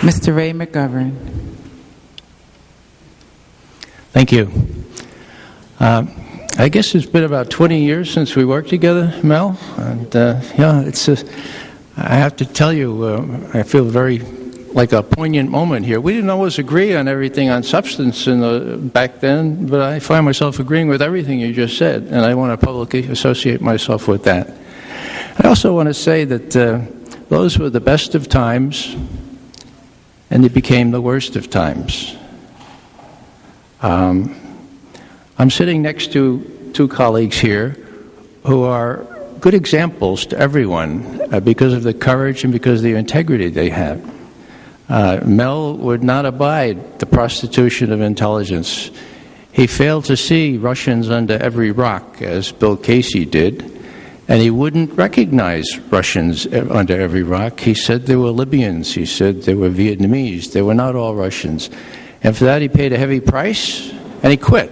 Mr. Ray McGovern. Thank you. I guess it's been about 20 years since we worked together, Mel. And yeah, I have to tell you, I feel very like a poignant moment here. We didn't always agree on everything on substance back then, but I find myself agreeing with everything you just said, and I want to publicly associate myself with that. I also want to say that those were the best of times, and they became the worst of times. I'm sitting next to two colleagues here who are good examples to everyone because of the courage and because of the integrity they have. Mel would not abide the prostitution of intelligence. He failed to see Russians under every rock, as Bill Casey did, and he wouldn't recognize Russians under every rock. He said they were Libyans. He said they were Vietnamese. They were not all Russians. And for that, he paid a heavy price, and he quit.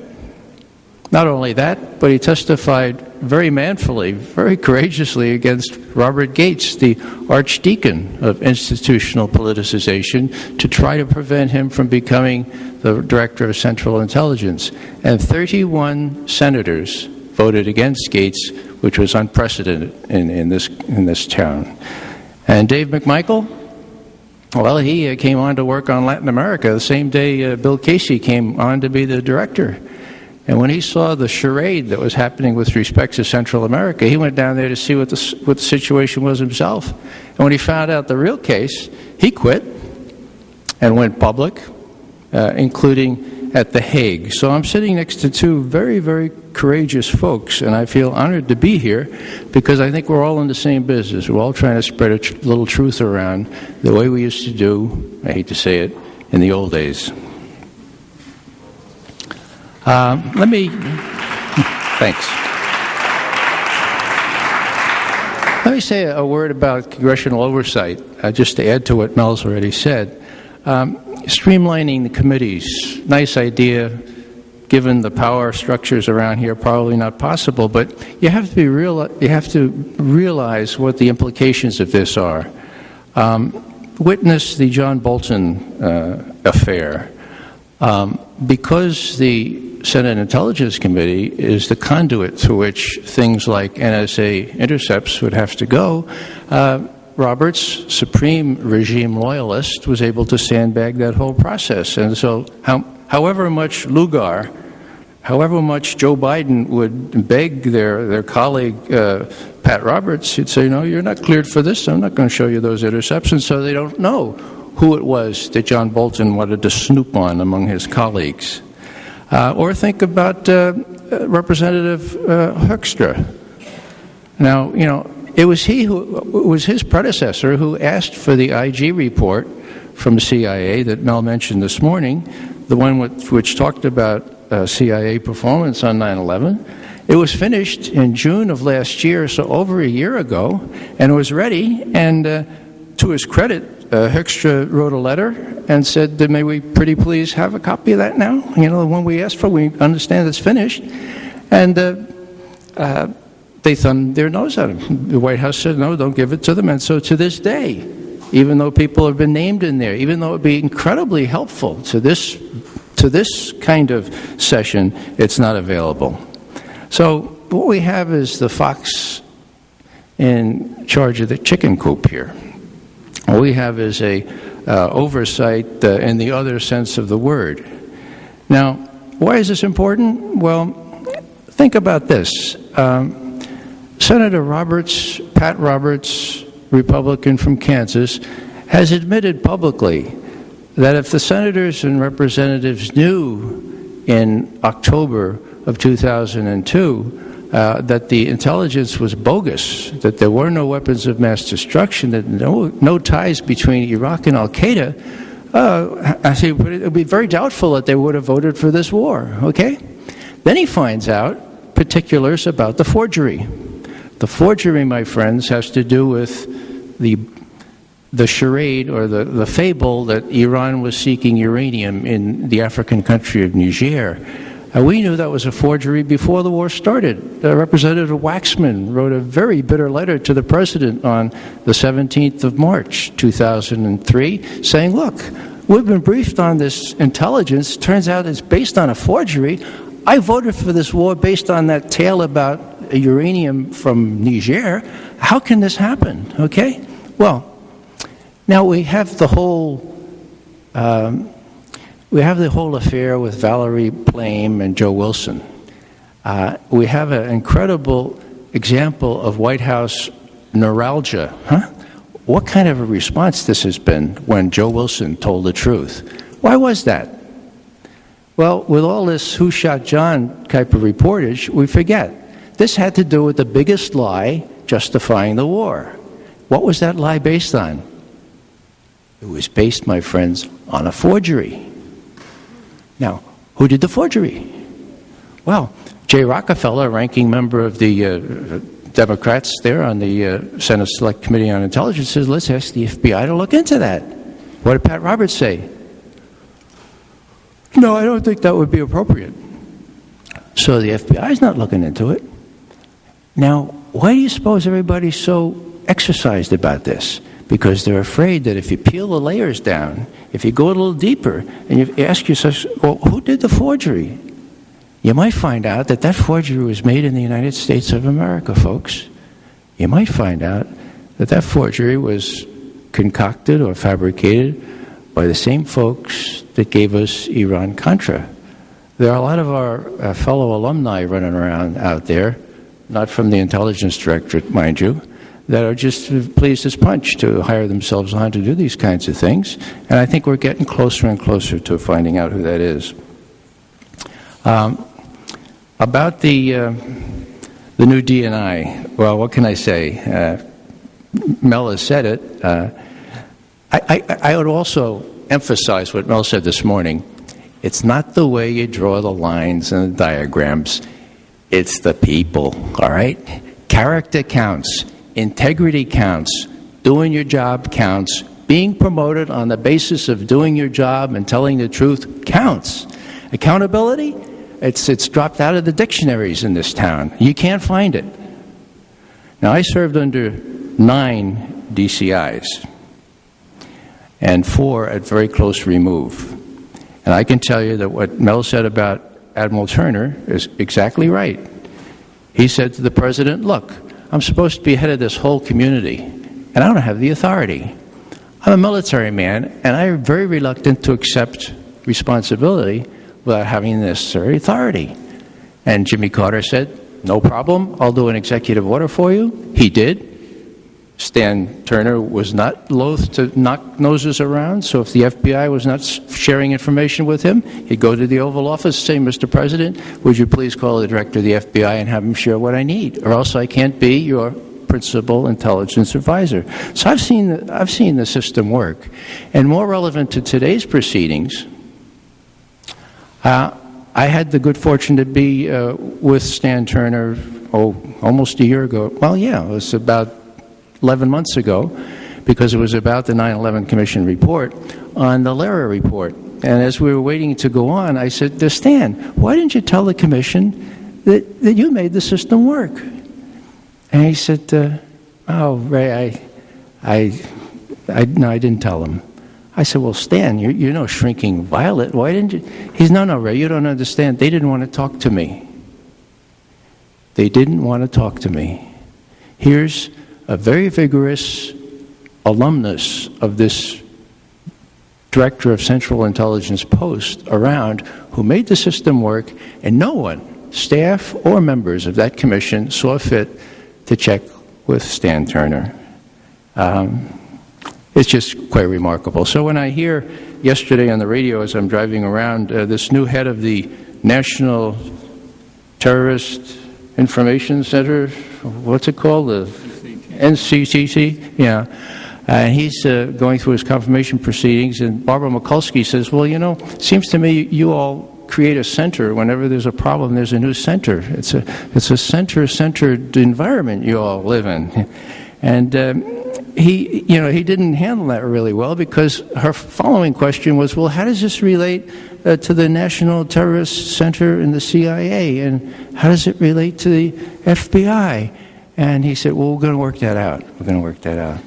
Not only that, but he testified very manfully, very courageously against Robert Gates, the archdeacon of institutional politicization, to try to prevent him from becoming the director of Central Intelligence. And 31 senators voted against Gates, which was unprecedented in this town. And Dave McMichael, well, he came on to work on Latin America the same day Bill Casey came on to be the director. And when he saw the charade that was happening with respect to Central America, he went down there to see what the situation was himself. And when he found out the real case, he quit and went public, including at The Hague. So I'm sitting next to two very, very courageous folks, and I feel honored to be here because I think we're all in the same business. We're all trying to spread a little truth around the way we used to do, I hate to say it, in the old days. Thanks. Let me say a word about congressional oversight, just to add to what Mel's already said. Streamlining the committees, nice idea. Given the power structures around here, probably not possible. But you have to realize what the implications of this are. Witness the John Bolton affair. Because the Senate Intelligence Committee is the conduit through which things like NSA intercepts would have to go, Roberts, supreme regime loyalist, was able to sandbag that whole process. And so however much Lugar, however much Joe Biden would beg their colleague Pat Roberts, he'd say, no, you're not cleared for this. I'm not going to show you those intercepts. And so they don't know who it was that John Bolton wanted to snoop on among his colleagues. Or think about Representative Hoekstra. Now, you know, it was his predecessor who asked for the IG report from the CIA that Mel mentioned this morning, the one which talked about CIA performance on 9/11. It was finished in June of last year, so over a year ago, and it was ready. And to his credit, Hoekstra wrote a letter and said, may we pretty please have a copy of that now? You know, the one we asked for, we understand it's finished. And they thumbed their nose at him. The White House said, no, don't give it to them. And so to this day, even though people have been named in there, even though it would be incredibly helpful to this kind of session, it's not available. So what we have is the fox in charge of the chicken coop here. What we have is a oversight in the other sense of the word. Now, why is this important? Well, think about this. Senator Roberts, Pat Roberts, Republican from Kansas, has admitted publicly that if the senators and representatives knew in October of 2002 that the intelligence was bogus, that there were no weapons of mass destruction, that no ties between Iraq and Al-Qaeda, it would be very doubtful that they would have voted for this war, okay? Then he finds out particulars about the forgery. The forgery, my friends, has to do with the charade or the fable that Iran was seeking uranium in the African country of Niger. We knew that was a forgery before the war started. Representative Waxman wrote a very bitter letter to the president on the 17th of March, 2003, saying, look, we've been briefed on this intelligence. Turns out it's based on a forgery. I voted for this war based on that tale about uranium from Niger. How can this happen? Okay? Well, now we have the whole affair with Valerie Plame and Joe Wilson. We have an incredible example of White House neuralgia. What kind of a response this has been when Joe Wilson told the truth? Why was that? Well, with all this who shot John type of reportage, we forget. This had to do with the biggest lie justifying the war. What was that lie based on? It was based, my friends, on a forgery. Now, who did the forgery? Well, Jay Rockefeller, ranking member of the Democrats there on the Senate Select Committee on Intelligence, says, let's ask the FBI to look into that. What did Pat Roberts say? No, I don't think that would be appropriate. So the FBI is not looking into it. Now, why do you suppose everybody's so exercised about this? Because they're afraid that if you peel the layers down, if you go a little deeper, and you ask yourself, well, who did the forgery? You might find out that that forgery was made in the United States of America, folks. You might find out that that forgery was concocted or fabricated by the same folks that gave us Iran-Contra. There are a lot of our fellow alumni running around out there, not from the intelligence directorate, mind you, that are just pleased as punch to hire themselves on to do these kinds of things. And I think we're getting closer and closer to finding out who that is. About the new DNI, well, what can I say? Mel has said it. I would also emphasize what Mel said this morning. It's not the way you draw the lines and the diagrams. It's the people, all right? Character counts. Integrity counts. Doing your job counts. Being promoted on the basis of doing your job and telling the truth counts. Accountability? It's dropped out of the dictionaries in this town. You can't find it. Now, I served under 9 DCIs and 4 at very close remove. And I can tell you that what Mel said about Admiral Turner is exactly right. He said to the president, look, I'm supposed to be head of this whole community, and I don't have the authority. I'm a military man, and I'm very reluctant to accept responsibility without having the necessary authority. And Jimmy Carter said, no problem, I'll do an executive order for you. He did. Stan Turner was not loath to knock noses around, so if the FBI was not sharing information with him, he'd go to the Oval Office and say, Mr. President, would you please call the director of the FBI and have him share what I need, or else I can't be your principal intelligence advisor. So I've seen the system work. And more relevant to today's proceedings, I had the good fortune to be with Stan Turner, almost a year ago. Well, yeah, it was about 11 months ago, because it was about the 9/11 Commission report on the Lehrer report. And as we were waiting to go on, I said to Stan, why didn't you tell the Commission that you made the system work? And he said, oh, Ray, no, I didn't tell him. I said, well, Stan, you're no shrinking violet. Why didn't you? He said, no, Ray, you don't understand. They didn't want to talk to me. They didn't want to talk to me. Here's a very vigorous alumnus of this director of Central Intelligence Post around who made the system work, and no one, staff or members of that commission, saw fit to check with Stan Turner. It's just quite remarkable. So when I hear yesterday on the radio as I'm driving around this new head of the National Terrorist Information Center, what's it called? The NCTC? Yeah. And he's going through his confirmation proceedings, and Barbara Mikulski says, well, you know, it seems to me you all create a center. Whenever there's a problem, there's a new center. It's a center-centered environment you all live in. And he didn't handle that really well, because her following question was, well, how does this relate to the National Terrorist Center in the CIA, and how does it relate to the FBI? And he said, well, we're going to work that out. We're going to work that out.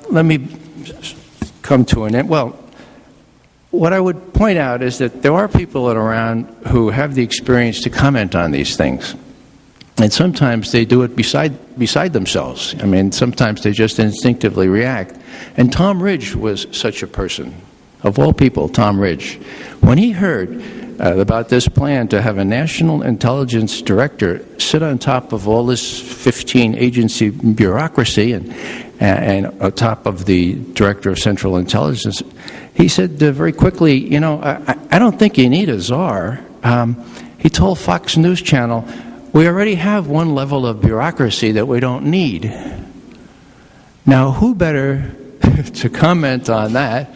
Let me come to an end. Well, what I would point out is that there are people around who have the experience to comment on these things. And sometimes they do it beside themselves. I mean, sometimes they just instinctively react. And Tom Ridge was such a person. Of all people, Tom Ridge. When he heard about this plan to have a national intelligence director sit on top of all this 15-agency bureaucracy and on top of the director of central intelligence, he said very quickly, you know, I don't think you need a czar. He told Fox News Channel, we already have one level of bureaucracy that we don't need. Now, who better to comment on that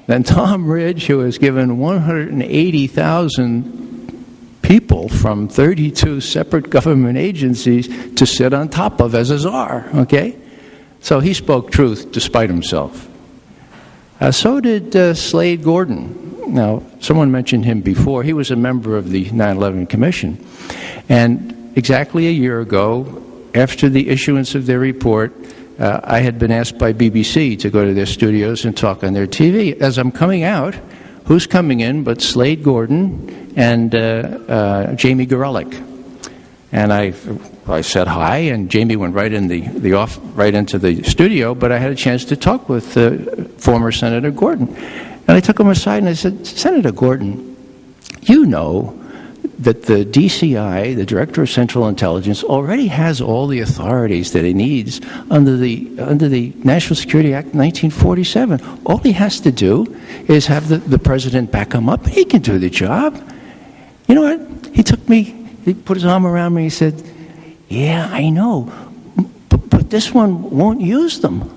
than Tom Ridge, who has given 180,000 people from 32 separate government agencies to sit on top of as a czar, okay? So he spoke truth despite himself. So did Slade Gordon. Now, someone mentioned him before. He was a member of the 9/11 Commission. And exactly a year ago, after the issuance of their report, I had been asked by BBC to go to their studios and talk on their TV. As I'm coming out, who's coming in but Slade Gordon and Jamie Gorelick? And I said hi, and Jamie went right in right into the studio. But I had a chance to talk with former Senator Gordon, and I took him aside and I said, Senator Gordon, you know that the DCI, the Director of Central Intelligence, already has all the authorities that he needs under the National Security Act 1947. All he has to do is have the president back him up. He can do the job. You know what? He put his arm around me. He said, yeah, I know, but this one won't use them.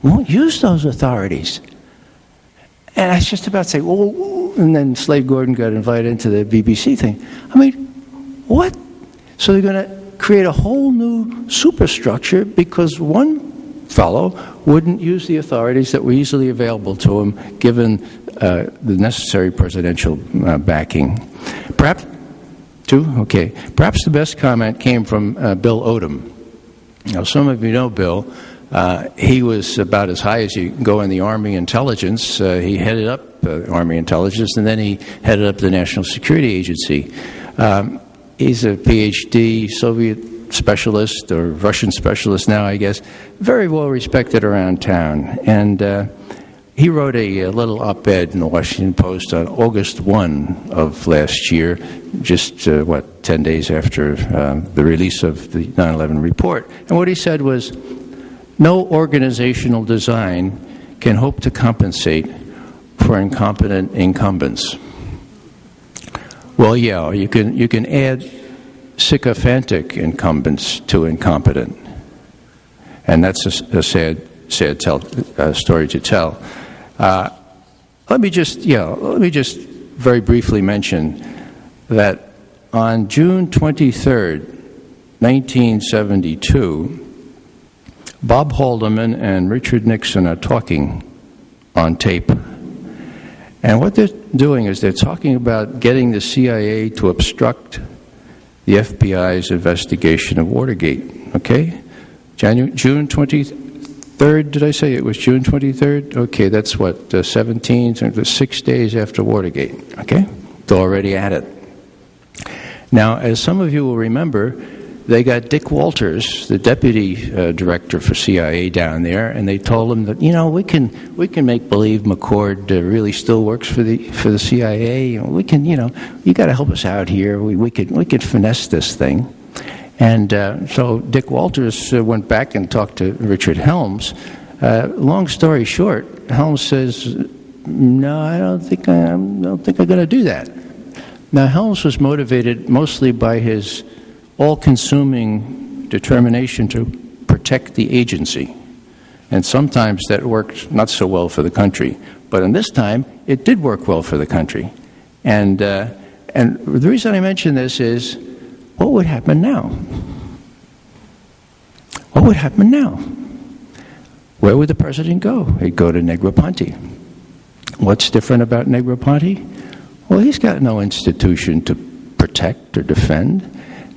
Won't use those authorities. And I was just about to say, well, and then Slade Gordon got invited into the BBC thing. I mean, what? So they're going to create a whole new superstructure because one fellow wouldn't use the authorities that were easily available to him, given the necessary presidential backing. Perhaps the best comment came from Bill Odom. Now, some of you know Bill. He was about as high as you can go in the Army intelligence. He headed up Army intelligence, and then he headed up the National Security Agency. He's a PhD, Soviet specialist, or Russian specialist now, I guess, very well respected around town. And he wrote a little op-ed in the Washington Post on August 1 of last year, just, 10 days after the release of the 9/11 report. And what he said was, no organizational design can hope to compensate for incompetent incumbents. Well, yeah, you can add sycophantic incumbents to incompetent, and that's a sad story to tell. Let me just very briefly mention that on June 23rd, 1972. Bob Haldeman and Richard Nixon are talking on tape. And what they're doing is they're talking about getting the CIA to obstruct the FBI's investigation of Watergate. Okay? June 23rd, did I say it was June 23rd? Okay, that's 6 days after Watergate. Okay? They're already at it. Now, as some of you will remember, they got Dick Walters, the deputy director for CIA, down there, and they told him that, we can make believe McCord really still works for the CIA. We can, you got to help us out here. We could finesse this thing. And so Dick Walters went back and talked to Richard Helms. Long story short, Helms says, "No, I don't think I'm going to do that." Now, Helms was motivated mostly by his all-consuming determination to protect the agency. And sometimes that worked not so well for the country. But in this time, it did work well for the country. And the reason I mention this is, what would happen now? What would happen now? Where would the president go? He'd go to Negroponte. What's different about Negroponte? Well, he's got no institution to protect or defend.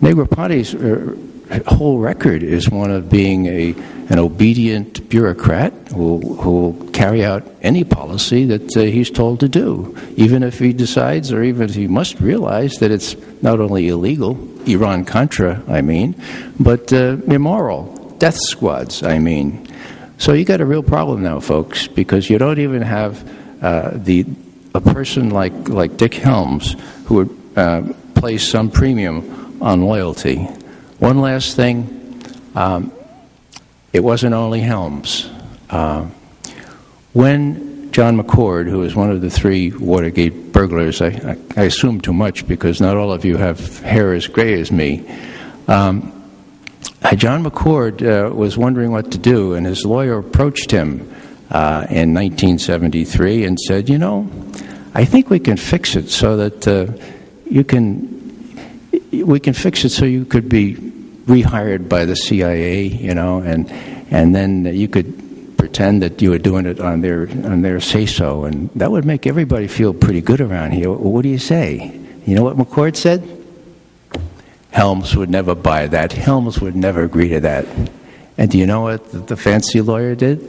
Negroponte's whole record is one of being an obedient bureaucrat who will carry out any policy that he's told to do, even if he decides or even if he must realize that it's not only illegal, Iran-Contra, I mean, but immoral, death squads, I mean. So you got a real problem now, folks, because you don't even have a person like Dick Helms who would place some premium on loyalty. One last thing, it wasn't only Helms. When John McCord, who was one of the 3 Watergate burglars, I assume too much because not all of you have hair as gray as me, John McCord was wondering what to do, and his lawyer approached him in 1973 and said, you know, I think we can fix it so that we can fix it so you could be rehired by the CIA, you know, and then you could pretend that you were doing it on their say-so, and that would make everybody feel pretty good around here. What do you say? You know what McCord said? Helms would never buy that. Helms would never agree to that. And do you know what the fancy lawyer did?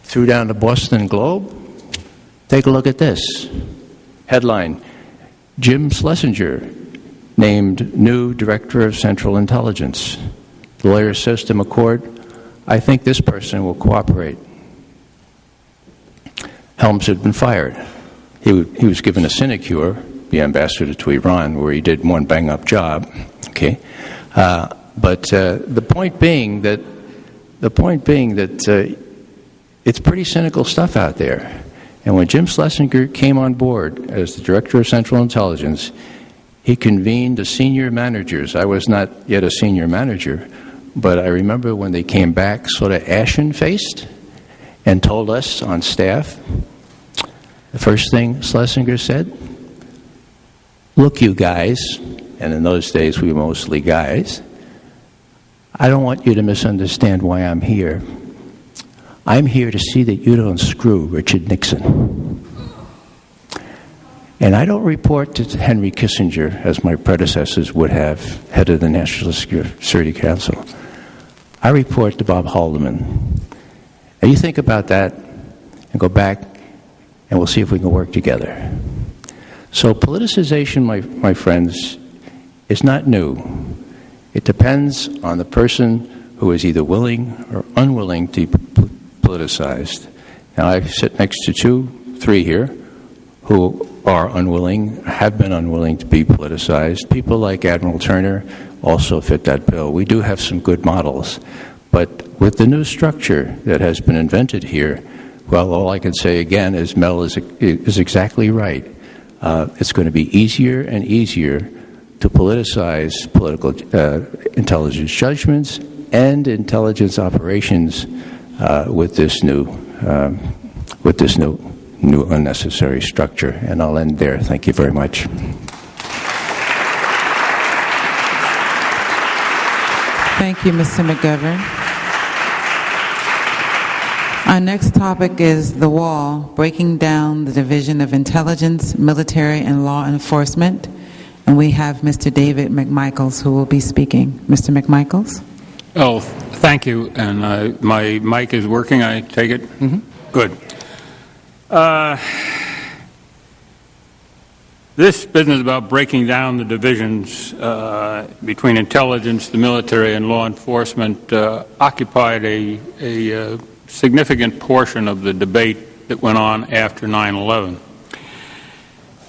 Threw down the Boston Globe. Take a look at this. Headline, Jim Schlesinger named new Director of Central Intelligence. The lawyer says to McCord, I think this person will cooperate. Helms had been fired. He was given a sinecure, the ambassador to Iran, where he did one bang-up job. Okay, but the point being that it's pretty cynical stuff out there. And when Jim Schlesinger came on board as the Director of Central Intelligence, he convened the senior managers. I was not yet a senior manager, but I remember when they came back sort of ashen-faced and told us on staff, the first thing Schlesinger said, look, you guys, and in those days we were mostly guys, I don't want you to misunderstand why I'm here. I'm here to see that you don't screw Richard Nixon. And I don't report to Henry Kissinger, as my predecessors would have, head of the National Security Council. I report to Bob Haldeman. And you think about that and go back, and we'll see if we can work together. So politicization, my friends, is not new. It depends on the person who is either willing or unwilling to be politicized. Now, I sit next to 3 here who are unwilling, have been unwilling to be politicized. People like Admiral Turner also fit that bill. We do have some good models. But with the new structure that has been invented here, well, all I can say again is Mel is exactly right. It's going to be easier and easier to politicize political intelligence judgments and intelligence operations with this new unnecessary structure. And I'll end there. Thank you very much. Thank you, Mr. McGovern. Our next topic is the wall, breaking down the division of intelligence, military, and law enforcement. And we have Mr. David McMichaels who will be speaking. Mr. McMichaels? Oh, thank you. And my mic is working, I take it? Mm-hmm. Good. This business about breaking down the divisions between intelligence, the military, and law enforcement occupied a significant portion of the debate that went on after 9/11.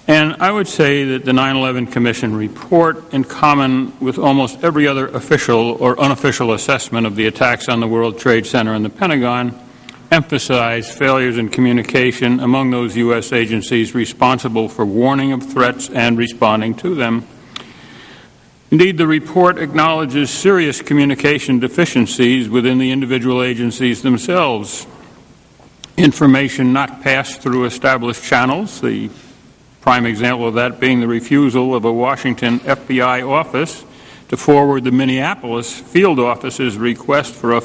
And I would say that the 9/11 Commission report, in common with almost every other official or unofficial assessment of the attacks on the World Trade Center and the Pentagon, emphasized failures in communication among those U.S. agencies responsible for warning of threats and responding to them. Indeed, the report acknowledges serious communication deficiencies within the individual agencies themselves. Information not passed through established channels, the prime example of that being the refusal of a Washington FBI office to forward the Minneapolis field office's request for a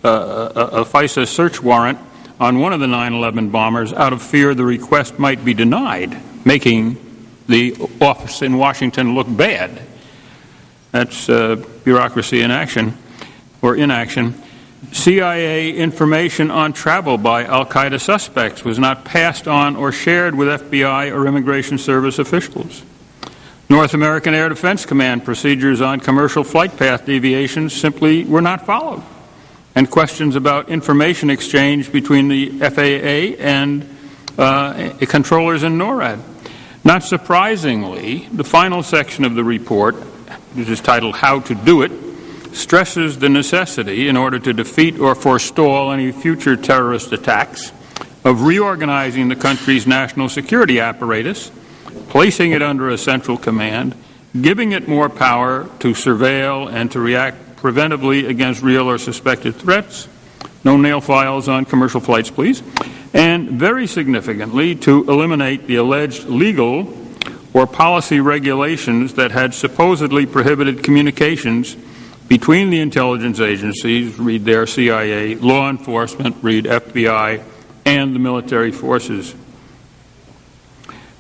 FISA search warrant on one of the 9/11 bombers out of fear the request might be denied, making the office in Washington look bad. That's bureaucracy in action, or inaction. CIA information on travel by al-Qaeda suspects was not passed on or shared with FBI or Immigration Service officials. North American Air Defense Command procedures on commercial flight path deviations simply were not followed, and questions about information exchange between the FAA and controllers in NORAD. Not surprisingly, the final section of the report, which is titled How to Do It, stresses the necessity, in order to defeat or forestall any future terrorist attacks, of reorganizing the country's national security apparatus, placing it under a central command, giving it more power to surveil and to react preventively against real or suspected threats. No nail files on commercial flights, please. And very significantly, to eliminate the alleged legal or policy regulations that had supposedly prohibited communications between the intelligence agencies, read there CIA, law enforcement, read FBI, and the military forces.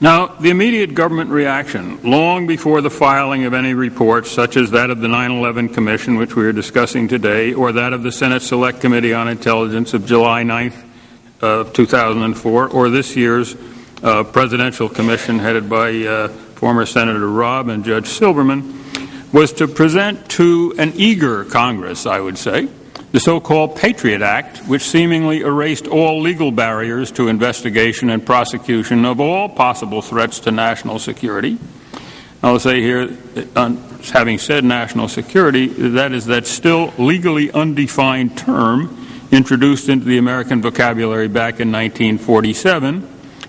Now, the immediate government reaction, long before the filing of any reports, such as that of the 9/11 Commission, which we are discussing today, or that of the Senate Select Committee on Intelligence of July 9th of 2004, or this year's Presidential Commission headed by former Senator Robb and Judge Silberman, was to present to an eager Congress, I would say, the so-called Patriot Act, which seemingly erased all legal barriers to investigation and prosecution of all possible threats to national security. I'll say here, having said national security, that is that still legally undefined term introduced into the American vocabulary back in 1947,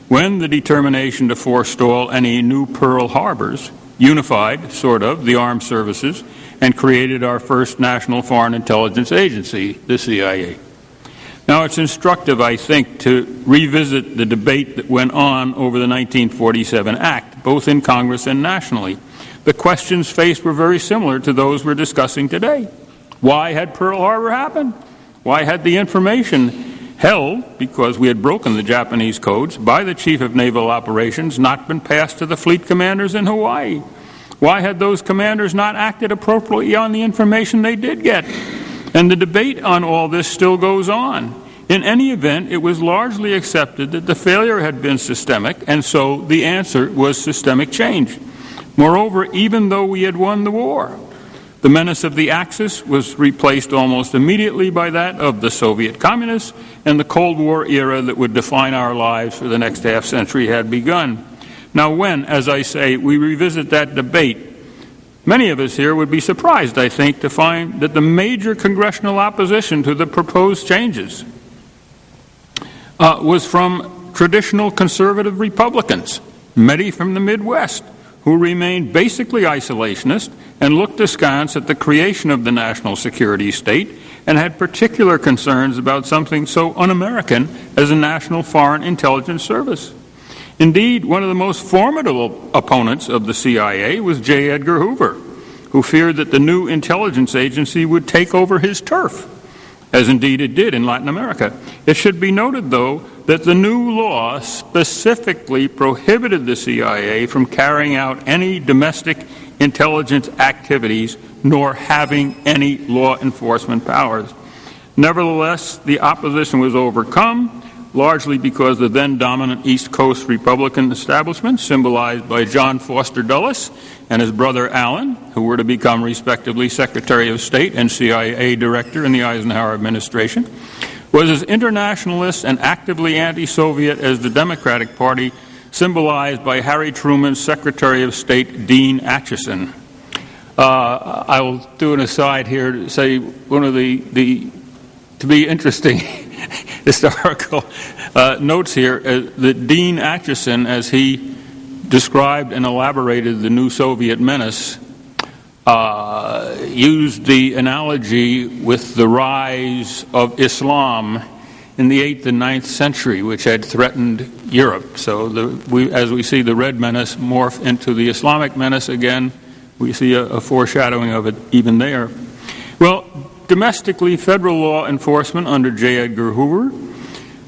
when the determination to forestall any new Pearl Harbors unified, sort of, the armed services and created our first national foreign intelligence agency, the CIA. Now, it's instructive, I think, to revisit the debate that went on over the 1947 Act, both in Congress and nationally. The questions faced were very similar to those we're discussing today. Why had Pearl Harbor happened? Why had the information held, because we had broken the Japanese codes, by the Chief of Naval Operations not been passed to the fleet commanders in Hawaii? Why had those commanders not acted appropriately on the information they did get? And the debate on all this still goes on. In any event, it was largely accepted that the failure had been systemic, and so the answer was systemic change. Moreover, even though we had won the war, the menace of the Axis was replaced almost immediately by that of the Soviet communists, and the Cold War era that would define our lives for the next half century had begun. Now, when, as I say, we revisit that debate, many of us here would be surprised, I think, to find that the major congressional opposition to the proposed changes was from traditional conservative Republicans, many from the Midwest, who remained basically isolationist and looked askance at the creation of the national security state and had particular concerns about something so un-American as a national foreign intelligence service. Indeed, one of the most formidable opponents of the CIA was J. Edgar Hoover, who feared that the new intelligence agency would take over his turf, as indeed it did in Latin America. It should be noted, though, that the new law specifically prohibited the CIA from carrying out any domestic intelligence activities nor having any law enforcement powers. Nevertheless, the opposition was overcome, largely because the then dominant East Coast Republican establishment, symbolized by John Foster Dulles and his brother Alan, who were to become respectively Secretary of State and CIA Director in the Eisenhower administration, was as internationalist and actively anti-Soviet as the Democratic Party, symbolized by Harry Truman's Secretary of State, Dean Acheson. I will do an aside here to say one of the to be interesting historical notes here, that Dean Acheson, as he described and elaborated the new Soviet menace, used the analogy with the rise of Islam in the 8th and 9th century, which had threatened Europe. So as we see the Red Menace morph into the Islamic menace again, We see a foreshadowing of it even there. Well, domestically, federal law enforcement under J. Edgar Hoover,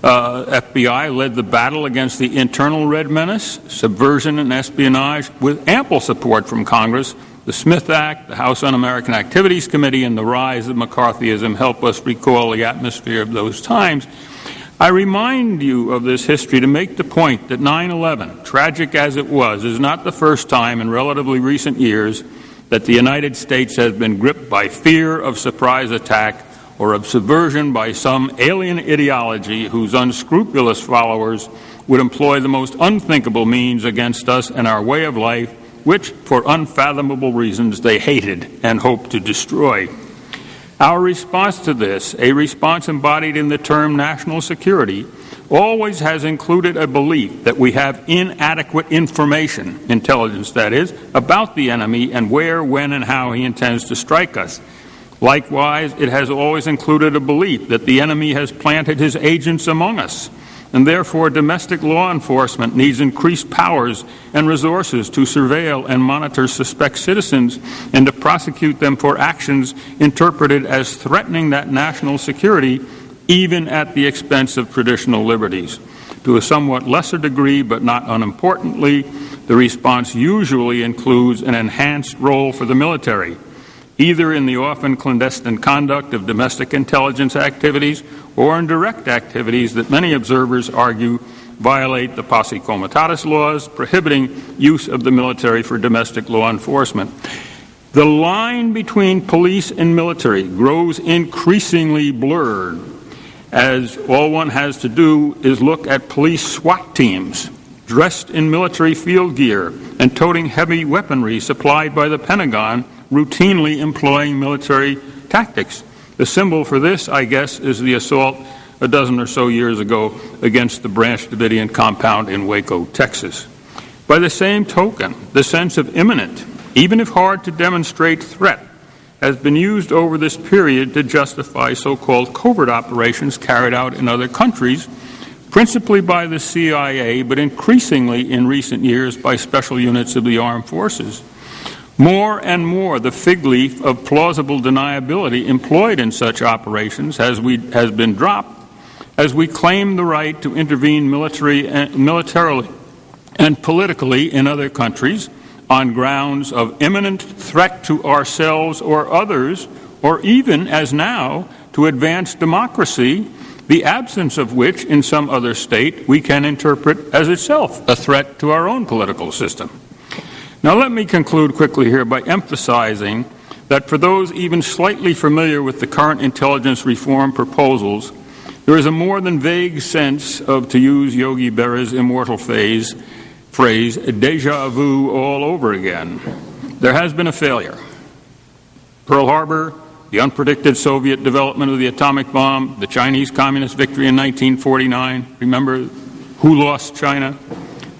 FBI, led the battle against the internal red menace, subversion and espionage, with ample support from Congress. The Smith Act, the House Un-American Activities Committee, and the rise of McCarthyism help us recall the atmosphere of those times. I remind you of this history to make the point that 9/11, tragic as it was, is not the first time in relatively recent years that the United States has been gripped by fear of surprise attack or of subversion by some alien ideology whose unscrupulous followers would employ the most unthinkable means against us and our way of life, which, for unfathomable reasons, they hated and hoped to destroy. Our response to this, a response embodied in the term national security, always has included a belief that we have inadequate information, intelligence that is, about the enemy and where, when, and how he intends to strike us. Likewise, it has always included a belief that the enemy has planted his agents among us, and therefore domestic law enforcement needs increased powers and resources to surveil and monitor suspect citizens and to prosecute them for actions interpreted as threatening that national security, even at the expense of traditional liberties. To a somewhat lesser degree, but not unimportantly, the response usually includes an enhanced role for the military, either in the often clandestine conduct of domestic intelligence activities or in direct activities that many observers argue violate the posse comitatus laws prohibiting use of the military for domestic law enforcement. The line between police and military grows increasingly blurred, as all one has to do is look at police SWAT teams dressed in military field gear and toting heavy weaponry supplied by the Pentagon, routinely employing military tactics. The symbol for this, I guess, is the assault a dozen or so years ago against the Branch Davidian compound in Waco, Texas. By the same token, the sense of imminent, even if hard to demonstrate, threat has been used over this period to justify so-called covert operations carried out in other countries, principally by the CIA, but increasingly in recent years by special units of the armed forces. More and more, the fig leaf of plausible deniability employed in such operations has been dropped as we claim the right to intervene militarily and politically in other countries on grounds of imminent threat to ourselves or others, or even, as now, to advance democracy, the absence of which in some other state we can interpret as itself a threat to our own political system. Now let me conclude quickly here by emphasizing that for those even slightly familiar with the current intelligence reform proposals, there is a more than vague sense of, to use Yogi Berra's immortal phrase, deja vu all over again. There has been a failure. Pearl Harbor, the unpredicted Soviet development of the atomic bomb, the Chinese Communist victory in 1949, remember who lost China?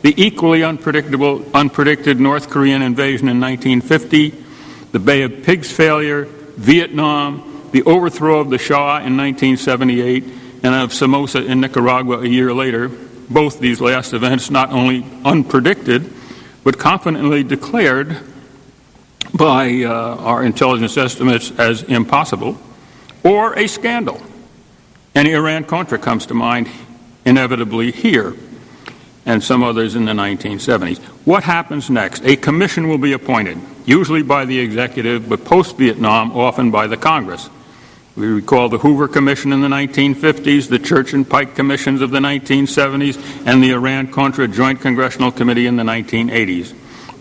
The equally unpredicted North Korean invasion in 1950, the Bay of Pigs failure, Vietnam, the overthrow of the Shah in 1978, and of Somoza in Nicaragua a year later, both these last events not only unpredicted, but confidently declared by our intelligence estimates as impossible, or a scandal. And Iran-Contra comes to mind inevitably here, and some others in the 1970s. What happens next? A commission will be appointed, usually by the executive, but post-Vietnam, often by the Congress. We recall the Hoover Commission in the 1950s, the Church and Pike Commissions of the 1970s, and the Iran-Contra Joint Congressional Committee in the 1980s.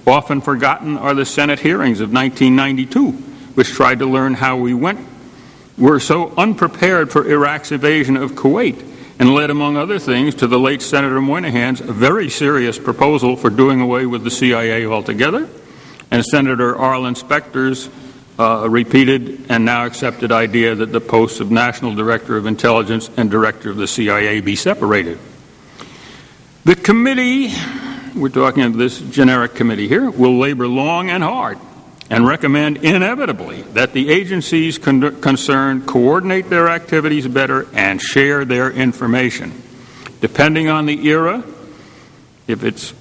Often forgotten are the Senate hearings of 1992, which tried to learn how we were so unprepared for Iraq's invasion of Kuwait, and led, among other things, to the late Senator Moynihan's very serious proposal for doing away with the CIA altogether, and Senator Arlen Specter's repeated and now accepted idea that the posts of National Director of Intelligence and Director of the CIA be separated. The committee, we're talking of this generic committee here, will labor long and hard and recommend inevitably that the agencies concerned coordinate their activities better and share their information. Depending on the era, if it's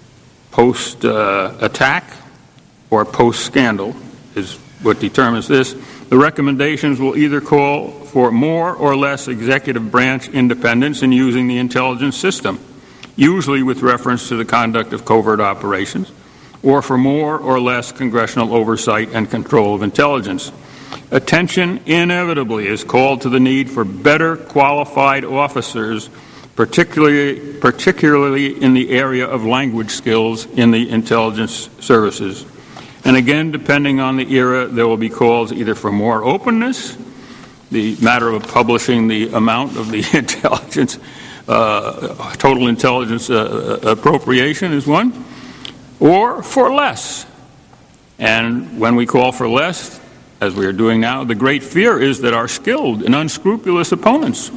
post-attack, or post-scandal is what determines this. The recommendations will either call for more or less executive branch independence in using the intelligence system, usually with reference to the conduct of covert operations, or for more or less congressional oversight and control of intelligence. Attention inevitably is called to the need for better qualified officers, particularly in the area of language skills in the intelligence services. And again, depending on the era, there will be calls either for more openness, the matter of publishing the amount of the intelligence, total intelligence appropriation is one, or for less. And when we call for less, as we are doing now, the great fear is that our skilled and unscrupulous opponents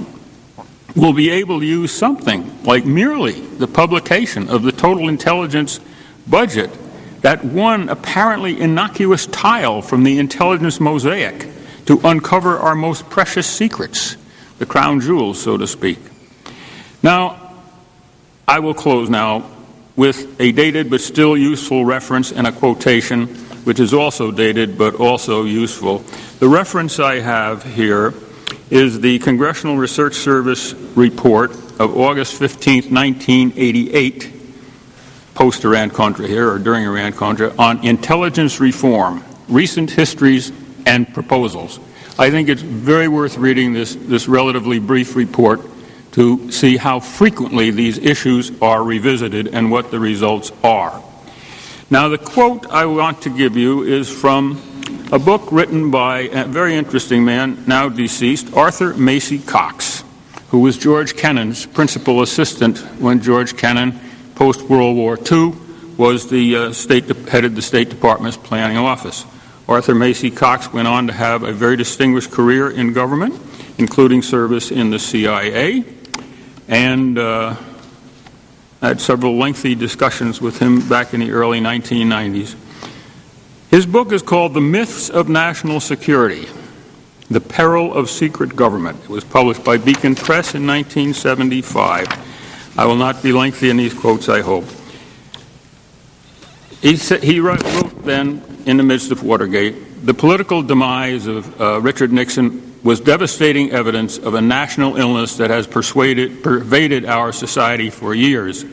will be able to use something like merely the publication of the total intelligence budget, that one apparently innocuous tile from the intelligence mosaic, to uncover our most precious secrets, the crown jewels, so to speak. Now, I will close now with a dated but still useful reference and a quotation, which is also dated but also useful. The reference I have here is the Congressional Research Service report of August 15, 1988, post-Iran-Contra here, or during Iran-Contra, on intelligence reform, recent histories and proposals. I think it's very worth reading this relatively brief report to see how frequently these issues are revisited and what the results are. Now, the quote I want to give you is from a book written by a very interesting man, now deceased, Arthur Macy Cox, who was George Kennan's principal assistant when George Kennan, post-World War II, was the headed the State Department's planning office. Arthur Macy Cox went on to have a very distinguished career in government, including service in the CIA, and I had several lengthy discussions with him back in the early 1990s. His book is called The Myths of National Security, The Peril of Secret Government. It was published by Beacon Press in 1975. I will not be lengthy in these quotes, I hope. He wrote then, in the midst of Watergate, the political demise of Richard Nixon was devastating evidence of a national illness that has pervaded our society for years.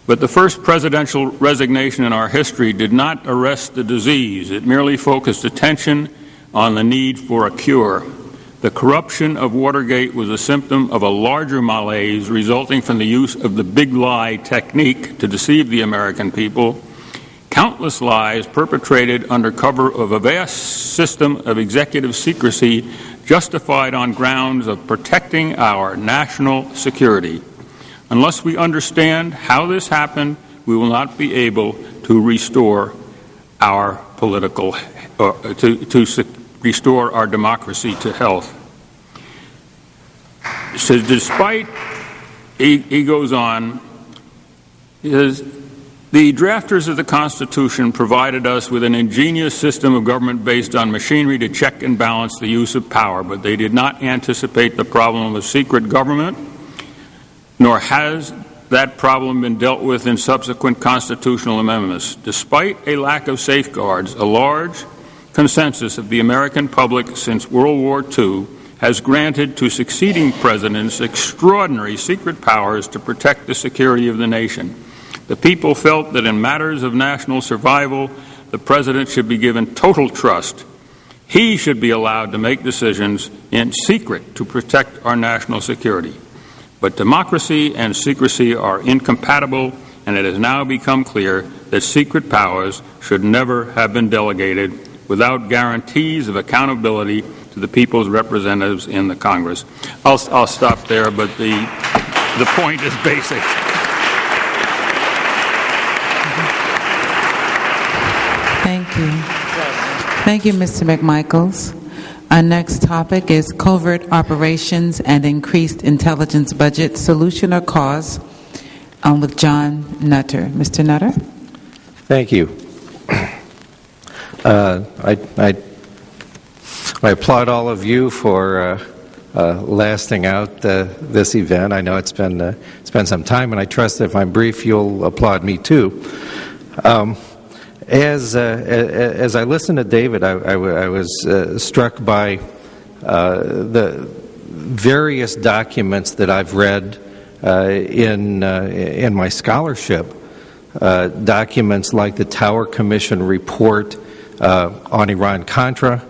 But the first presidential resignation in our history did not arrest the disease. It merely focused attention on the need for a cure. The corruption of Watergate was a symptom of a larger malaise resulting from the use of the big lie technique to deceive the American people. Countless lies perpetrated under cover of a vast system of executive secrecy justified on grounds of protecting our national security. Unless we understand how this happened, we will not be able to restore our political, restore our democracy to health. So despite, he goes on, he says, the drafters of the Constitution provided us with an ingenious system of government based on machinery to check and balance the use of power, but they did not anticipate the problem of secret government, nor has that problem been dealt with in subsequent constitutional amendments. Despite a lack of safeguards, a large consensus of the American public since World War II has granted to succeeding presidents extraordinary secret powers to protect the security of the nation. The people felt that in matters of national survival, the President should be given total trust. He should be allowed to make decisions in secret to protect our national security. But democracy and secrecy are incompatible, and it has now become clear that secret powers should never have been delegated without guarantees of accountability to the people's representatives in the Congress. I'll stop there, but the point is basic. Thank you. Thank you, Mr. McMichaels. Our next topic is covert operations and increased intelligence budget, solution or cause, with John Nutter. Mr. Nutter? Thank you. I applaud all of you for lasting out this event. I know it's been some time, and I trust that if I'm brief, you'll applaud me too. As I listened to David, I was struck by the various documents that I've read in my scholarship, documents like the Tower Commission report on Iran-Contra,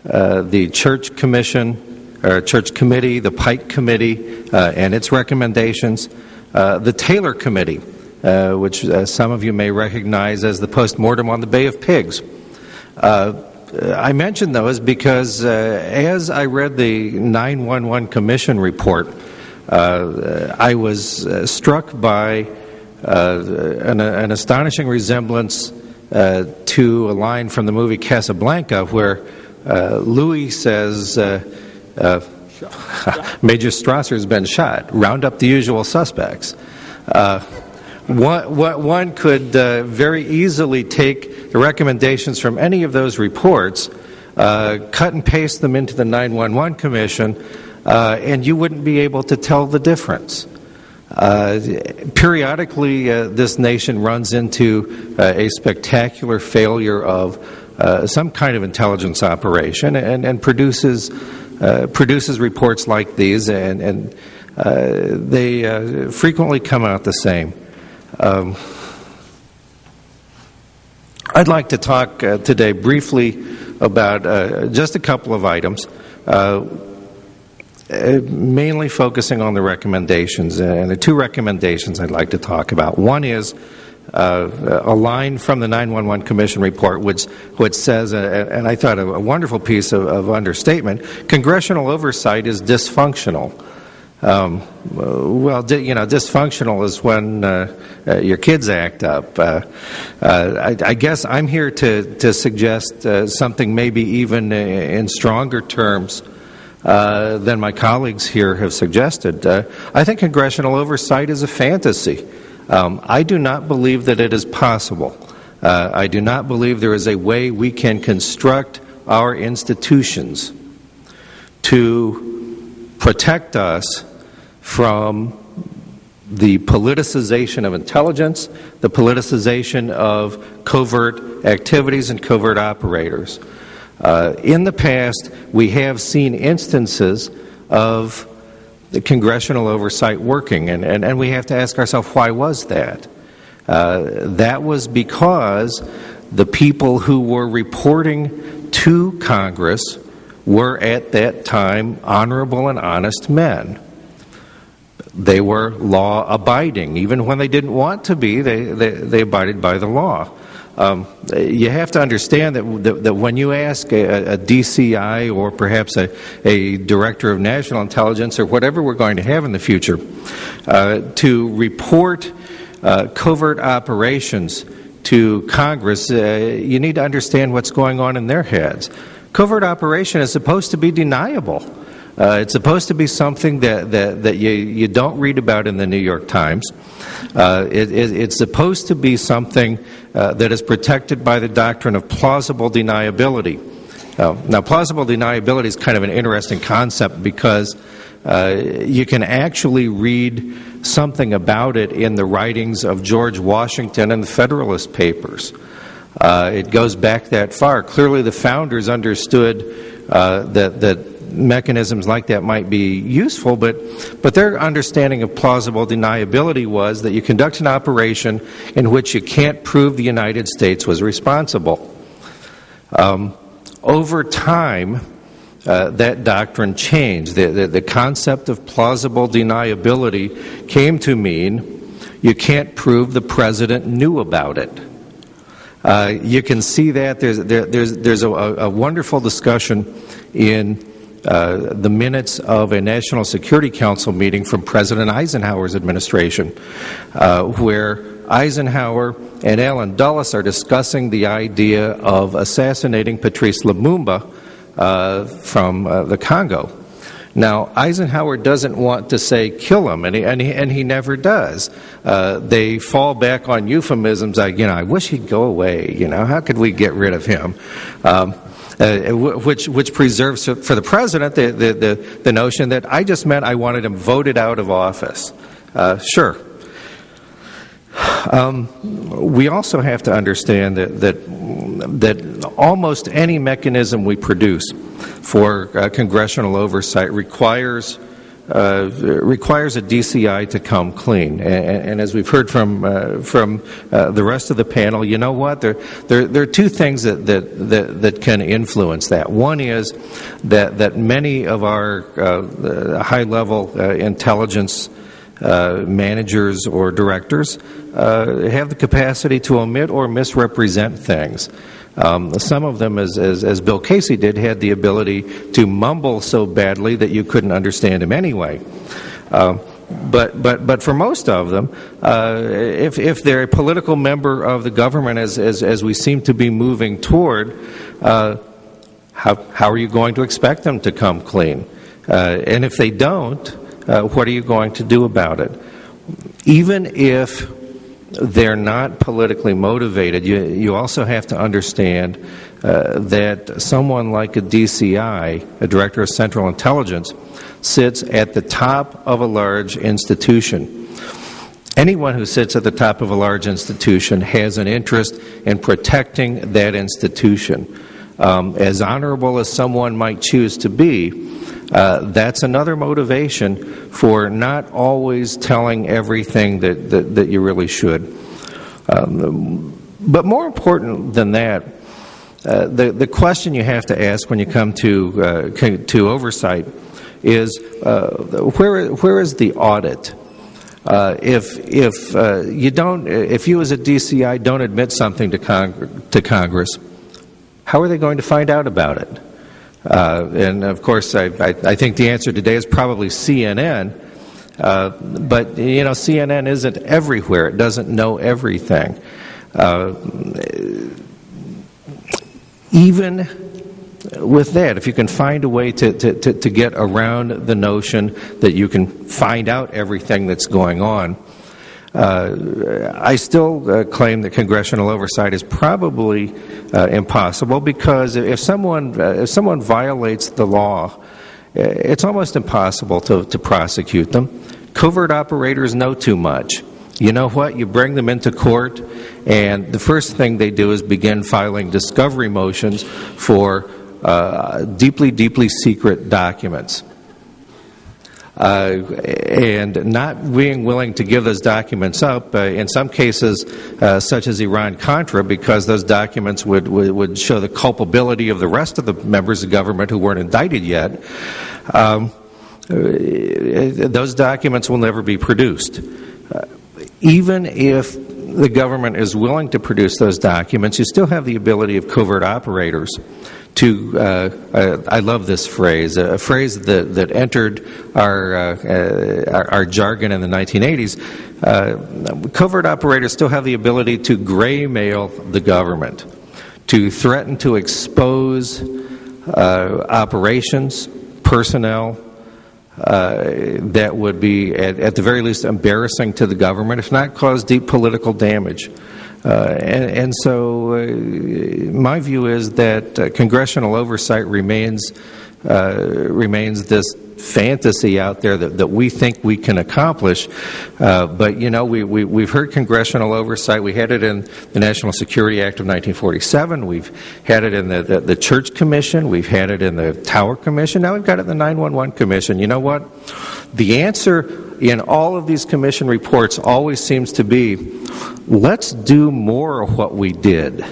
the Church Commission, or Church Committee, the Pike Committee, and its recommendations, the Taylor Committee, which some of you may recognize as the postmortem on the Bay of Pigs. I mention those because as I read the 9/11 Commission report, I was struck by an astonishing resemblance to a line from the movie Casablanca where Louis says, Major Strasser's been shot. Round up the usual suspects. One could very easily take the recommendations from any of those reports, cut and paste them into the 9/11 Commission, and you wouldn't be able to tell the difference. Periodically, this nation runs into a spectacular failure of some kind of intelligence operation and produces reports like these, and they frequently come out the same. I'd like to talk today briefly about just a couple of items, mainly focusing on the recommendations. And the two recommendations I'd like to talk about. One is a line from the 9/11 Commission report, which says, and I thought a wonderful piece of understatement, congressional oversight is dysfunctional. Dysfunctional is when your kids act up. I guess I'm here to suggest something maybe even in stronger terms than my colleagues here have suggested. I think congressional oversight is a fantasy. I do not believe that it is possible. I do not believe there is a way we can construct our institutions to protect us from the politicization of intelligence, the politicization of covert activities and covert operators. In the past, we have seen instances of the congressional oversight working, and we have to ask ourselves, why was that? That was because the people who were reporting to Congress were at that time honorable and honest men. They were law-abiding. Even when they didn't want to be, they abided by the law. You have to understand that when you ask a DCI or perhaps a Director of National Intelligence or whatever we're going to have in the future to report covert operations to Congress, you need to understand what's going on in their heads. Covert operation is supposed to be deniable. It's supposed to be something that you don't read about in the New York Times. It's supposed to be something that is protected by the doctrine of plausible deniability. Now, plausible deniability is kind of an interesting concept because you can actually read something about it in the writings of George Washington and the Federalist Papers. It goes back that far. Clearly, the founders understood that mechanisms like that might be useful, but their understanding of plausible deniability was that you conduct an operation in which you can't prove the United States was responsible. Over time, that doctrine changed. The concept of plausible deniability came to mean you can't prove the president knew about it. You can see that there's a wonderful discussion in the minutes of a National Security Council meeting from President Eisenhower's administration, where Eisenhower and Allen Dulles are discussing the idea of assassinating Patrice Lumumba from the Congo. Now, Eisenhower doesn't want to say kill him, and he never does. They fall back on euphemisms like, I wish he'd go away. How could we get rid of him? Which preserves for the president the notion that I just meant I wanted him voted out of office. Sure. We also have to understand that almost any mechanism we produce for congressional oversight requires a DCI to come clean. And as we've heard from the rest of the panel, you know what? There are two things that can influence that. One is that many of our high-level intelligence managers or directors have the capacity to omit or misrepresent things. Some of them, as Bill Casey did, had the ability to mumble so badly that you couldn't understand him anyway. But for most of them, if they're a political member of the government, as we seem to be moving toward, how are you going to expect them to come clean? And if they don't, what are you going to do about it? Even if they're not politically motivated, you also have to understand that someone like a DCI, a Director of Central Intelligence, sits at the top of a large institution. Anyone who sits at the top of a large institution has an interest in protecting that institution. As honorable as someone might choose to be, that's another motivation for not always telling everything that you really should. But more important than that, the question you have to ask when you come to oversight is where is the audit? If you as a DCI don't admit something to Congress, how are they going to find out about it? And of course, I think the answer today is probably CNN. But CNN isn't everywhere; it doesn't know everything. Even with that, if you can find a way to get around the notion that you can find out everything that's going on, I still claim that congressional oversight is probably impossible, because if someone violates the law, it's almost impossible to prosecute them. Covert operators know too much. You know what? You bring them into court, and the first thing they do is begin filing discovery motions for deeply, deeply secret documents. And not being willing to give those documents up, in some cases, such as Iran-Contra, because those documents would show the culpability of the rest of the members of government who weren't indicted yet. Those documents will never be produced. Even if the government is willing to produce those documents, you still have the ability of covert operators to, I love this phrase, a phrase that entered our jargon in the 1980s. Covert operators still have the ability to gray mail the government, to threaten to expose operations, personnel, that would be, at the very least, embarrassing to the government, if not cause deep political damage. And so my view is that congressional oversight remains this fantasy out there that we think we can accomplish. But, we've heard congressional oversight. We had it in the National Security Act of 1947. We've had it in the Church Commission. We've had it in the Tower Commission. Now we've got it in the 911 Commission. You know what? The answer in all of these commission reports always seems to be, let's do more of what we did.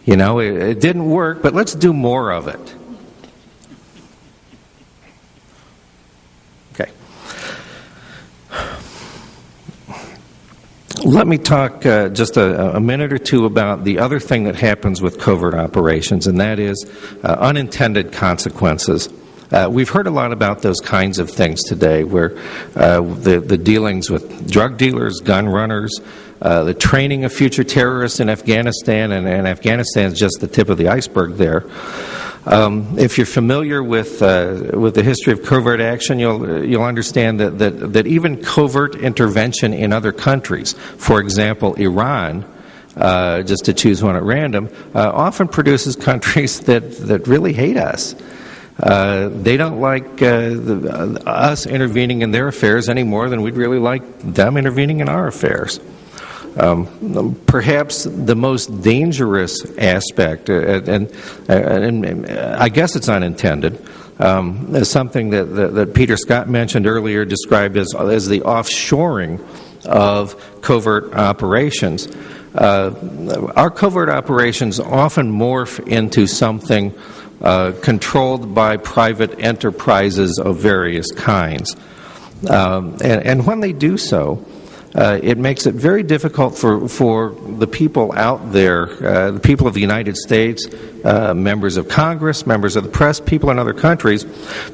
It didn't work, but let's do more of it. Okay. Let me talk just a minute or two about the other thing that happens with covert operations, and that is unintended consequences. We've heard a lot about those kinds of things today, where the dealings with drug dealers, gun runners, the training of future terrorists in Afghanistan, and Afghanistan is just the tip of the iceberg there. If you're familiar with the history of covert action, you'll understand that even covert intervention in other countries, for example, Iran, just to choose one at random, often produces countries that really hate us. They don't like us intervening in their affairs any more than we'd really like them intervening in our affairs. Perhaps the most dangerous aspect, and I guess it's unintended, is something that Peter Scott mentioned earlier, described as the offshoring of covert operations. Our covert operations often morph into something controlled by private enterprises of various kinds. And when they do so, it makes it very difficult for the people out there, the people of the United States, members of Congress, members of the press, people in other countries,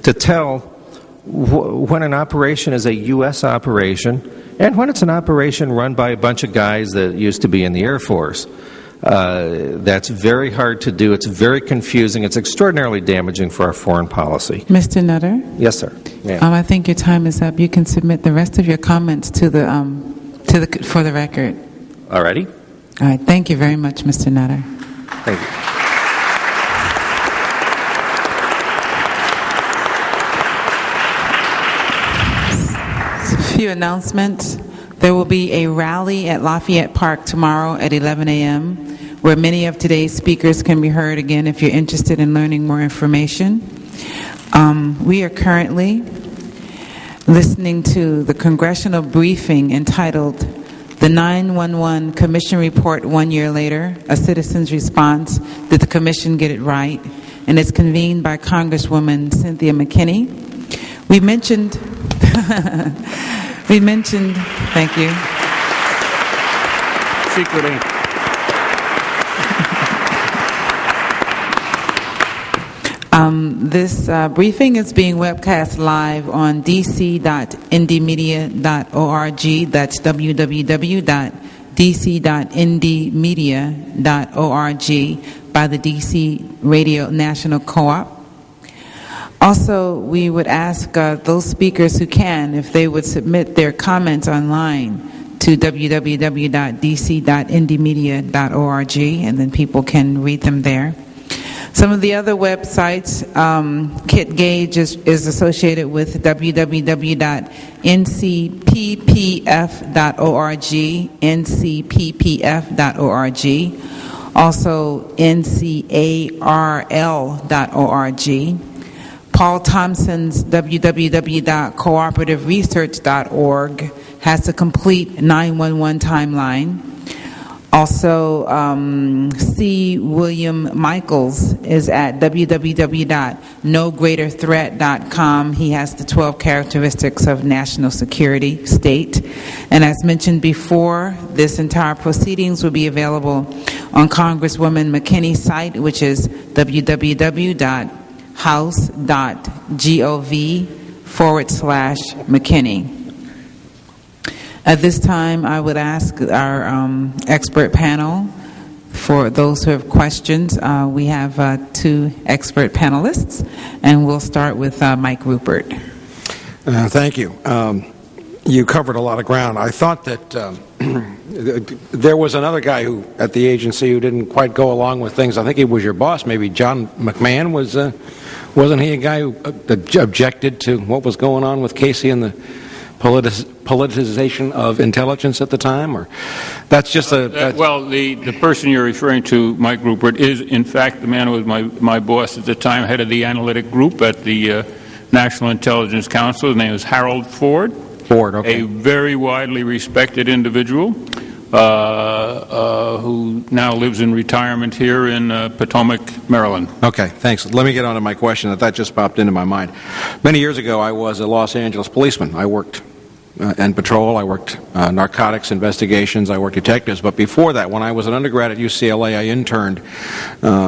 to tell when an operation is a U.S. operation and when it's an operation run by a bunch of guys that used to be in the Air Force. That's very hard to do. It's very confusing. It's extraordinarily damaging for our foreign policy. Mr. Nutter? Yes, sir. I think your time is up. You can submit the rest of your comments for the record. All righty. All right. Thank you very much, Mr. Nutter. Thank you. A few announcements. There will be a rally at Lafayette Park tomorrow at 11 a.m. where many of today's speakers can be heard again if you're interested in learning more information. We are currently listening to the congressional briefing entitled The 911 Commission Report 1 Year Later, A Citizen's Response, Did the Commission Get It Right? And it's convened by Congresswoman Cynthia McKinney. We mentioned, thank you. Secretly. This briefing is being webcast live on dc.ndmedia.org. That's www.dc.ndmedia.org by the DC Radio National Co-op. Also, we would ask those speakers who can, if they would submit their comments online to www.dc.ndmedia.org, and then people can read them there. Some of the other websites, Kit Gage is associated with www.ncppf.org, ncppf.org, also ncarl.org. Paul Thompson's www.cooperativeresearch.org has the complete 911 timeline. Also, C. William Michaels is at www.nogreaterthreat.com. He has the 12 characteristics of national security state. And as mentioned before, this entire proceedings will be available on Congresswoman McKinney's site, which is www.house.gov/McKinney. At this time, I would ask our expert panel, for those who have questions, we have two expert panelists, and we'll start with Mike Rupert. Thank you. You covered a lot of ground. I thought that there was another guy who at the agency who didn't quite go along with things. I think he was your boss, maybe John McMahon. Wasn't he a guy who objected to what was going on with Casey and the politicization of intelligence at the time? Or that's just well, the person you're referring to, Mike Rupert, is in fact the man who was my boss at the time, head of the analytic group at the National Intelligence Council. His name was Harold Ford. Okay. A very widely respected individual who now lives in retirement here in Potomac, Maryland. Okay, thanks. Let me get on to my question. That just popped into my mind. Many years ago, I was a Los Angeles policeman. I worked in patrol. I worked narcotics investigations. I worked detectives. But before that, when I was an undergrad at UCLA, I interned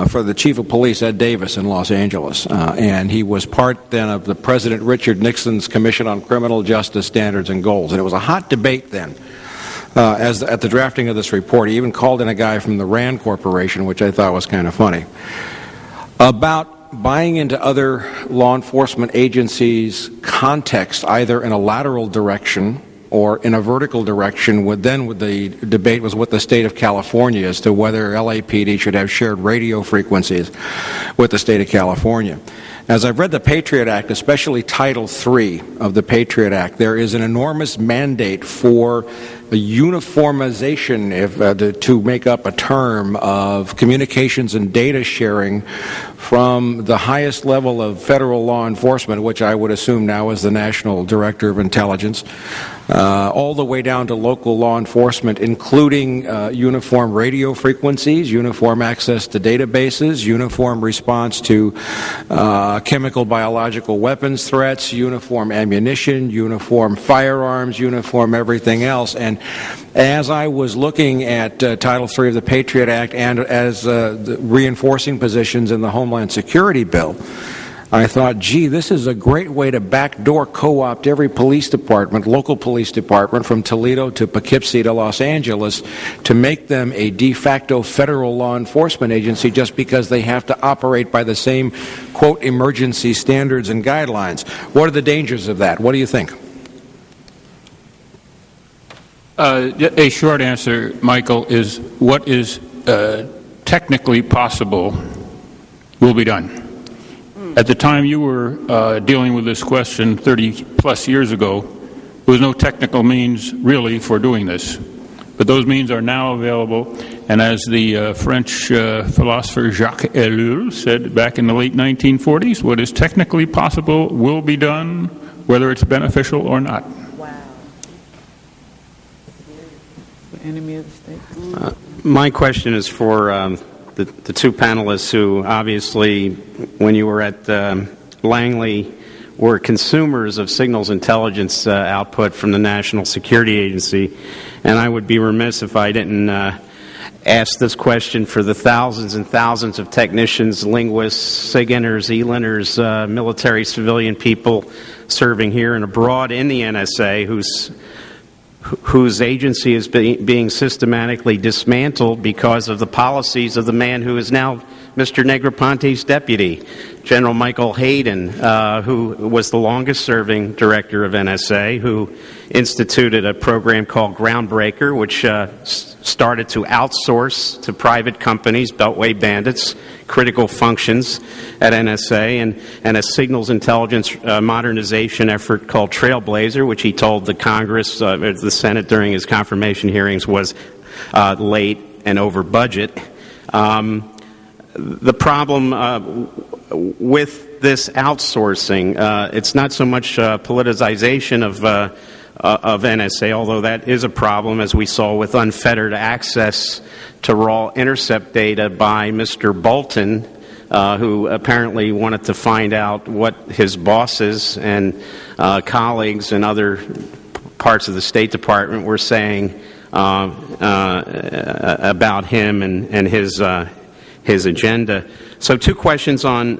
for the chief of police, Ed Davis, in Los Angeles. And he was part then of the President Richard Nixon's Commission on Criminal Justice Standards and Goals. And it was a hot debate then. At the drafting of this report, he even called in a guy from the RAND Corporation, which I thought was kind of funny, about buying into other law enforcement agencies' context, either in a lateral direction or in a vertical direction. The debate was with the state of California as to whether LAPD should have shared radio frequencies with the state of California. As I've read the Patriot Act, especially Title III of the Patriot Act, there is an enormous mandate for a uniformization, to make up a term, of communications and data sharing from the highest level of federal law enforcement, which I would assume now is the National Director of Intelligence, all the way down to local law enforcement, including uniform radio frequencies, uniform access to databases, uniform response to chemical, biological weapons threats, uniform ammunition, uniform firearms, uniform everything else. And as I was looking at Title III of the Patriot Act and as the reinforcing positions in the Homeland Security bill, I thought, gee, this is a great way to backdoor co-opt every police department, local police department, from Toledo to Poughkeepsie to Los Angeles, to make them a de facto federal law enforcement agency just because they have to operate by the same, quote, emergency standards and guidelines. What are the dangers of that? What do you think? A short answer, Michael, is what is technically possible will be done. At the time you were dealing with this question 30-plus years ago, there was no technical means, really, for doing this. But those means are now available, and as the French philosopher Jacques Ellul said back in the late 1940s, what is technically possible will be done, whether it's beneficial or not. Wow. Enemy of the state. My question is for the two panelists who obviously, when you were at Langley, were consumers of signals intelligence output from the National Security Agency. And I would be remiss if I didn't ask this question for the thousands and thousands of technicians, linguists, SIGINTers, ELINTers, military, civilian people serving here and abroad in the NSA whose agency is being systematically dismantled because of the policies of the man who is now Mr. Negroponte's deputy, General Michael Hayden, who was the longest-serving director of NSA, who instituted a program called Groundbreaker, which started to outsource to private companies, Beltway bandits, critical functions at NSA, and a signals intelligence modernization effort called Trailblazer, which he told the Congress, the Senate during his confirmation hearings, was late and over budget. The problem with this outsourcing, it's not so much politicization of NSA, although that is a problem, as we saw with unfettered access to raw intercept data by Mr. Bolton, who apparently wanted to find out what his bosses and colleagues in other parts of the State Department were saying about him and his agenda. So, two questions on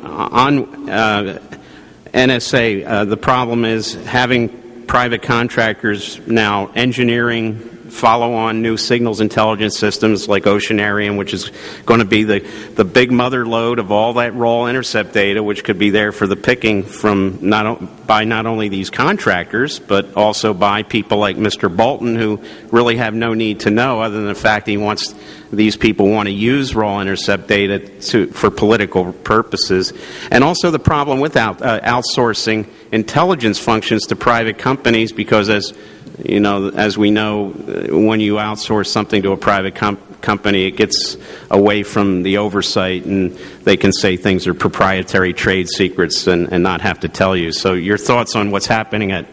NSA. The problem is having private contractors now engineering follow-on new signals intelligence systems like Oceanarium, which is going to be the big mother lode of all that raw intercept data, which could be there for the picking from not only these contractors, but also by people like Mr. Bolton, who really have no need to know, other than the fact these people want to use raw intercept data for political purposes. And also the problem with outsourcing intelligence functions to private companies, because as we know, when you outsource something to a private company, it gets away from the oversight, and they can say things are proprietary trade secrets and not have to tell you. So your thoughts on what's happening at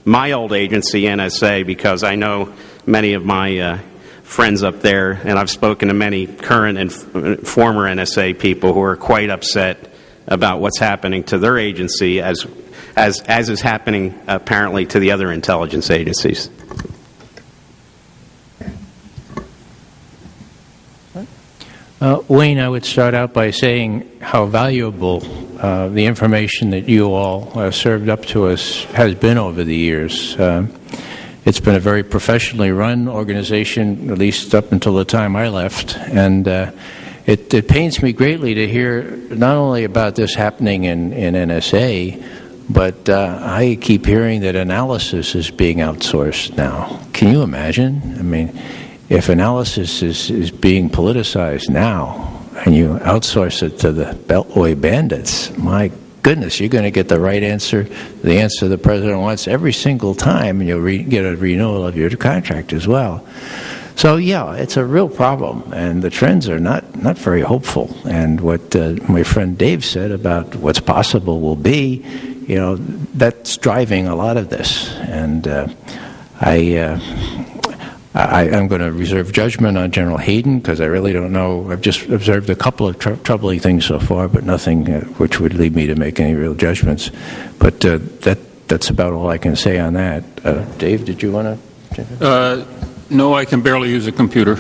my old agency, NSA, because I know many of my friends up there, and I've spoken to many current and former NSA people who are quite upset about what's happening to their agency, as is happening apparently to the other intelligence agencies. Wayne, I would start out by saying how valuable the information that you all served up to us has been over the years. It's been a very professionally run organization, at least up until the time I left, and it pains me greatly to hear not only about this happening in NSA, but I keep hearing that analysis is being outsourced now. Can you imagine? I mean, if analysis is being politicized now, and you outsource it to the Beltway bandits, my goodness, you're going to get the right answer, the answer the president wants every single time, and you'll get a renewal of your contract as well. So, yeah, it's a real problem, and the trends are not very hopeful. And what my friend Dave said about what's possible will be, that's driving a lot of this. And I'm going to reserve judgment on General Hayden because I really don't know. I've just observed a couple of troubling things so far, but nothing which would lead me to make any real judgments. But that's about all I can say on that. Dave, did you want to? No, I can barely use a computer.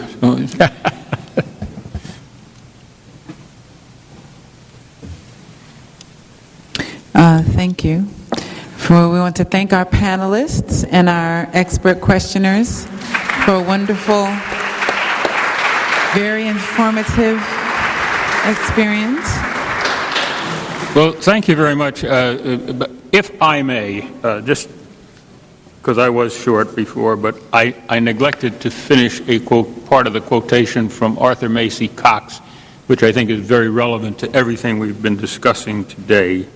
Thank you. We want to thank our panelists and our expert questioners for a wonderful, very informative experience. Well, thank you very much. If I may, just because I was short before, but I neglected to finish a part of the quotation from Arthur Macy Cox, which I think is very relevant to everything we've been discussing today.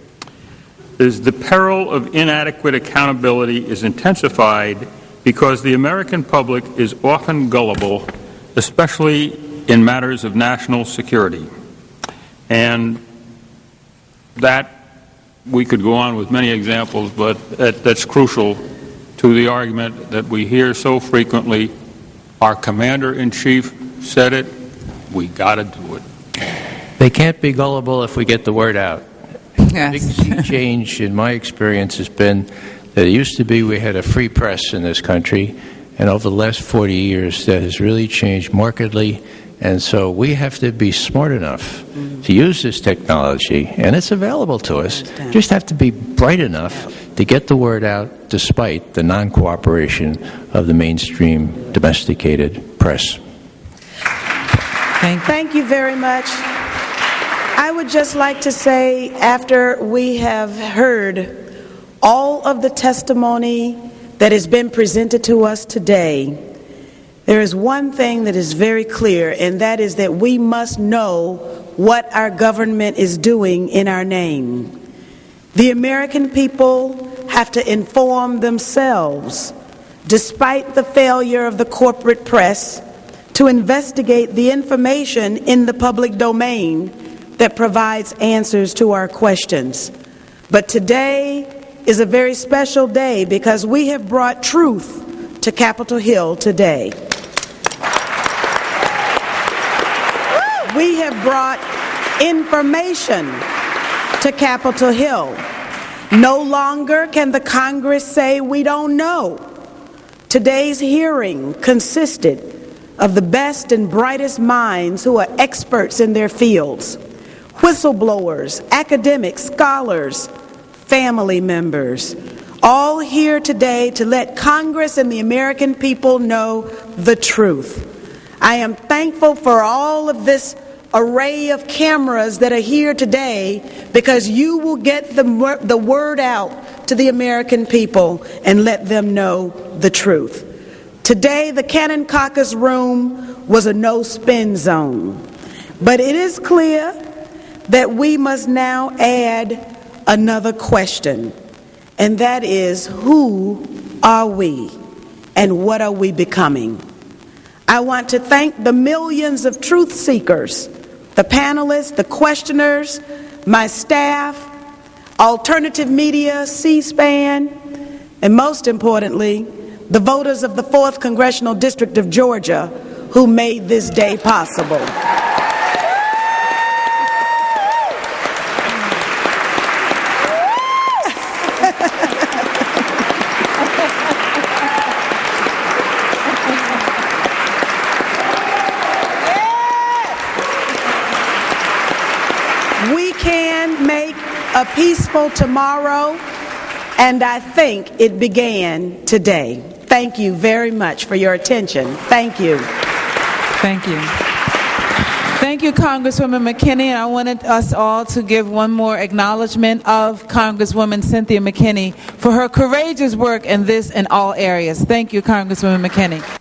Is the peril of inadequate accountability is intensified because the American public is often gullible, especially in matters of national security. And that, we could go on with many examples, but that's crucial to the argument that we hear so frequently. Our commander-in-chief said it, we got to do it. They can't be gullible if we get the word out. Yes. Big sea change in my experience has been that it used to be we had a free press in this country, and over the last 40 years that has really changed markedly, and so we have to be smart enough to use this technology, and it's available to us. Just have to be bright enough to get the word out despite the non-cooperation of the mainstream domesticated press. Thank you very much. I would just like to say, after we have heard all of the testimony that has been presented to us today, there is one thing that is very clear, and that is that we must know what our government is doing in our name. The American people have to inform themselves, despite the failure of the corporate press to investigate the information in the public domain that provides answers to our questions. But today is a very special day because we have brought truth to Capitol Hill today. We have brought information to Capitol Hill. No longer can the Congress say we don't know. Today's hearing consisted of the best and brightest minds who are experts in their fields. Whistleblowers, academics, scholars, family members, all here today to let Congress and the American people know the truth. I am thankful for all of this array of cameras that are here today because you will get the word out to the American people and let them know the truth. Today, the Cannon Caucus Room was a no-spin zone, but it is clear that we must now add another question, and that is, who are we and what are we becoming? I want to thank the millions of truth seekers, the panelists, the questioners, my staff, alternative media, C-SPAN, and most importantly, the voters of the 4th Congressional District of Georgia who made this day possible. A peaceful tomorrow, and I think it began today. Thank you very much for your attention. Thank you. Thank you. Thank you, Congresswoman McKinney. And I wanted us all to give one more acknowledgement of Congresswoman Cynthia McKinney for her courageous work in this and all areas. Thank you, Congresswoman McKinney.